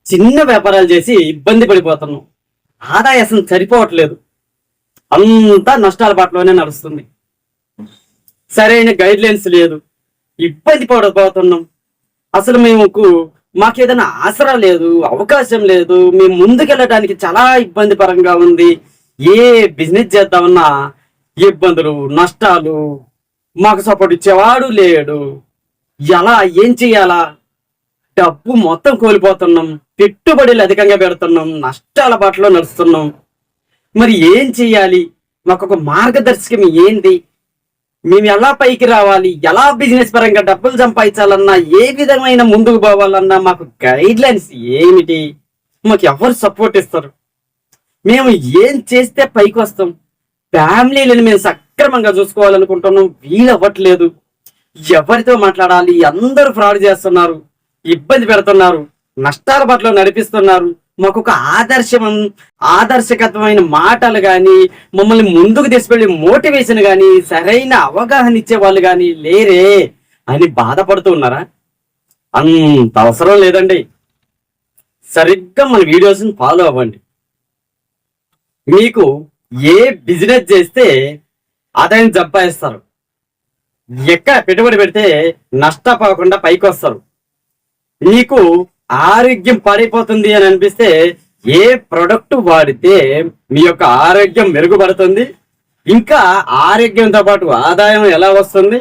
చిన్న వ్యాపారాలు చేసి ఇబ్బంది పడిపోతున్నాం. ఆదాయం అసలు సరిపోవట్లేదు. అంతా నష్టాల బాటలోనే నడుస్తుంది. సరైన గైడ్ లైన్స్ లేదు. ఇబ్బంది పడిపోతున్నాం. అసలు మాకేదైనా ఆసరా లేదు, అవకాశం లేదు. మేము ముందుకెళ్ళడానికి చాలా ఇబ్బంది పరంగా ఉంది. ఏ బిజినెస్ చేద్దామన్నా ఇబ్బందులు, నష్టాలు. మాకు సపోర్ట్ ఇచ్చేవాడు లేడు. ఏం చెయ్యాలా? డబ్బు మొత్తం కోల్పోతున్నాం. పెట్టుబడులు అధికంగా పెడుతున్నాం. నష్టాల బాటలో నడుస్తున్నాం. మరి ఏం చెయ్యాలి? మాకు ఒక మార్గదర్శకం ఏంది? మేము ఎలా పైకి రావాలి? ఎలా బిజినెస్ పరంగా డబ్బులు సంపాదించాలన్నా, ఏ విధమైన ముందుకు పోవాలన్నా మాకు గైడ్ లైన్స్ ఏమిటి? మాకు ఎవరు సపోర్ట్ ఇస్తారు? మేము ఏం చేస్తే పైకి వస్తాం? ఫ్యామిలీలను మేము సక్రమంగా చూసుకోవాలనుకుంటున్నాం, వీలవ్వట్లేదు. ఎవరితో మాట్లాడాలి? అందరూ ఫ్రాడ్ చేస్తున్నారు, ఇబ్బంది పెడుతున్నారు, నష్టాల బాటలో నడిపిస్తున్నారు. మాకు ఒక ఆదర్శకత్వమైన మాటలు కానీ, మమ్మల్ని ముందుకు తీసుకెళ్ళి మోటివేషన్ కానీ, సరైన అవగాహన ఇచ్చే వాళ్ళు కానీ లేరే అని బాధపడుతూ ఉన్నారా? అంత అవసరం లేదండి. సరిగ్గా మన వీడియోస్ని ఫాలో అవ్వండి. మీకు ఏ బిజినెస్ చేస్తే ఆదాయం సంపాదిస్తారు, ఎక్కడ పెట్టుబడి పెడితే నష్టపోకుండా పైకి వస్తారు, మీకు ఆరోగ్యం పడిపోతుంది అని అనిపిస్తే ఏ ప్రొడక్ట్ వాడితే మీ యొక్క ఆరోగ్యం మెరుగుపడుతుంది, ఇంకా ఆరోగ్యంతో పాటు ఆదాయం ఎలా వస్తుంది,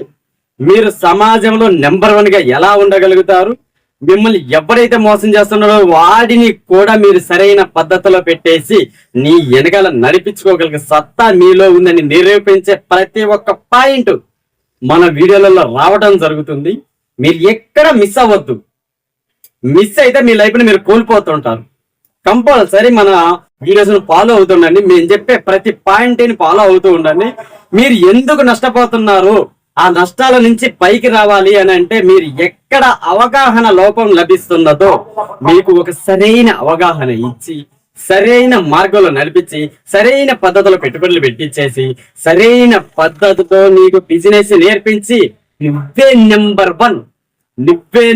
మీరు సమాజంలో నెంబర్ 1 గా ఎలా ఉండగలుగుతారు, మిమ్మల్ని ఎవరైతే మోసం చేస్తున్నారో వాడిని కూడా మీరు సరైన పద్ధతిలో పెట్టేసి నీ వెనకాల నడిపించుకోగలిగే సత్తా మీలో ఉందని నిరూపించే ప్రతి ఒక్క పాయింట్ మన వీడియోలలో రావడం జరుగుతుంది. మీరు ఎక్కడ మిస్ అవ్వద్దు. మిస్ అయితే మీ లైఫ్ ని మీరు కోల్పోతుంటారు. కంపల్సరీ మన వీడియోస్ ను ఫాలో అవుతుండండి. మేము చెప్పే ప్రతి పాయింట్ ని ఫాలో అవుతూ ఉండండి. మీరు ఎందుకు నష్టపోతున్నారు, ఆ నష్టాల నుంచి పైకి రావాలి అని అంటే మీరు ఎక్కడ అవగాహన లోపం లభిస్తున్నదో మీకు ఒక సరైన అవగాహన ఇచ్చి, సరైన మార్గంలో నడిపించి, సరైన పద్ధతిలో పెట్టుబడులు పెట్టించేసి, సరైన పద్ధతితో నీకు బిజినెస్ నేర్పించి నువ్వే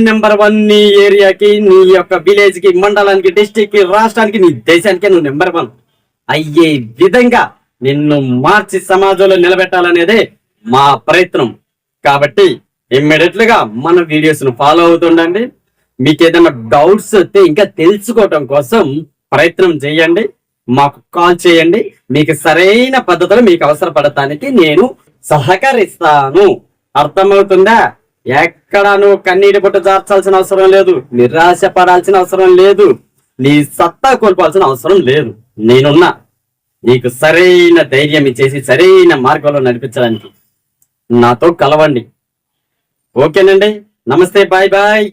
నెంబర్ 1 నీ ఏరియాకి, నీ యొక్క విలేజ్ కి, మండలానికి, డిస్టిక్ కి, రాష్ట్రానికి, నీ దేశానికి నువ్వు నెంబర్ 1 అయ్యే విధంగా నిన్ను మార్చి సమాజంలో నిలబెట్టాలనేదే మా ప్రయత్నం. కాబట్టి ఇమ్మీడియట్ గా మన వీడియోస్ ను ఫాలో అవుతుండండి. మీకు ఏదైనా డౌట్స్ వస్తే ఇంకా తెలుసుకోవటం కోసం ప్రయత్నం చేయండి, మాకు కాల్ చేయండి. మీకు సరైన పద్ధతిలో మీకు అవసరపడటానికి నేను సహకరిస్తాను. అర్థమవుతుందా? ఎక్కడ నువ్వు కన్నీటి బుట్ట జార్చాల్సిన అవసరం లేదు, నిరాశ పడాల్సిన అవసరం లేదు, నీ సత్తా కోల్పోవాల్సిన అవసరం లేదు. నేనున్నా నీకు సరైన ధైర్యం ఇచ్చేసి సరైన మార్గంలో నడిపించడానికి. నాతో కలవండి. ఓకేనండి. నమస్తే, బాయ్ బాయ్.